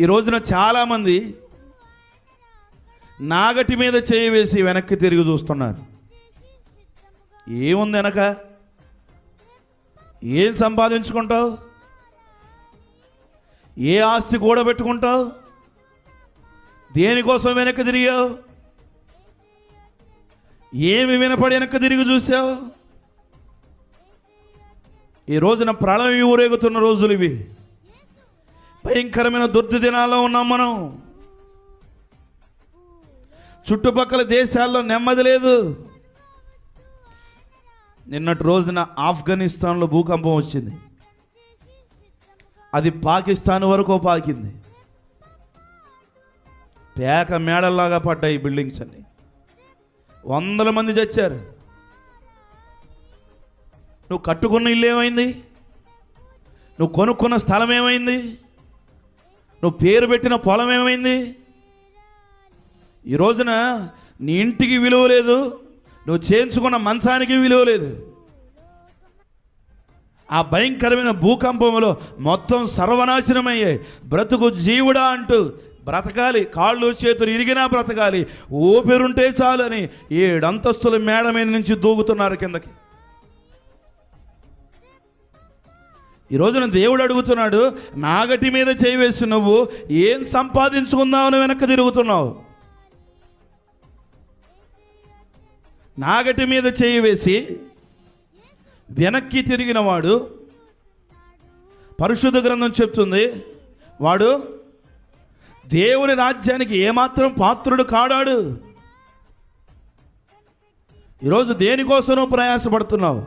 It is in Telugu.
ఈ రోజున చాలామంది నాగటి మీద చేయి వేసి వెనక్కి తిరిగి చూస్తున్నారు. ఏముంది వెనక? ఏం సంపాదించుకుంటావు? ఏ ఆస్తి కూడబెట్టుకుంటావు? దేనికోసం వెనక్కి తిరిగావు? ఏమి వినపడి వెనక్కి తిరిగి చూసావు? ఈ రోజున ప్రళయం ఊరేగుతున్న రోజులు ఇవి. భయంకరమైన దుర్ది దినాల్లో ఉన్నాం మనం. చుట్టుపక్కల దేశాల్లో నెమ్మది లేదు. నిన్నటి రోజున ఆఫ్ఘనిస్తాన్లో భూకంపం వచ్చింది. అది పాకిస్తాన్ వరకు పాకింది. పేక మేడల్లాగా పడ్డాయి బిల్డింగ్స్ అన్ని. 100 మంది చచ్చారు. నువ్వు కట్టుకున్న ఇల్లు ఏమైంది? నువ్వు కొనుక్కున్న స్థలం ఏమైంది? నువ్వు పేరు పెట్టిన పొలం ఏమైంది? ఈ రోజున నీ ఇంటికి విలువ లేదు, నువ్వు చేయించుకున్న మంచానికి విలువ లేదు. ఆ భయంకరమైన భూకంపంలో మొత్తం సర్వనాశనమయ్యాయి. బ్రతుకు జీవుడా అంటూ బ్రతకాలి, కాళ్ళు చేతులు ఇరిగినా బ్రతకాలి, ఊపిరుంటే చాలని 7 అంతస్తుల మేడ మీద నుంచి దూకుతున్నారు కిందకి. ఈ రోజున దేవుడు అడుగుతున్నాడు, నాగటి మీద చేయి వేసి నువ్వు ఏం సంపాదించుకుందామని వెనక్కి తిరుగుతున్నావు? నాగటి మీద చేయి వేసి వెనక్కి తిరిగిన వాడు, పరిశుద్ధ గ్రంథం చెప్తుంది, వాడు దేవుని రాజ్యానికి ఏమాత్రం పాత్రుడు కాడాడు. ఈరోజు దేనికోసం ప్రయాసపడుతున్నావు?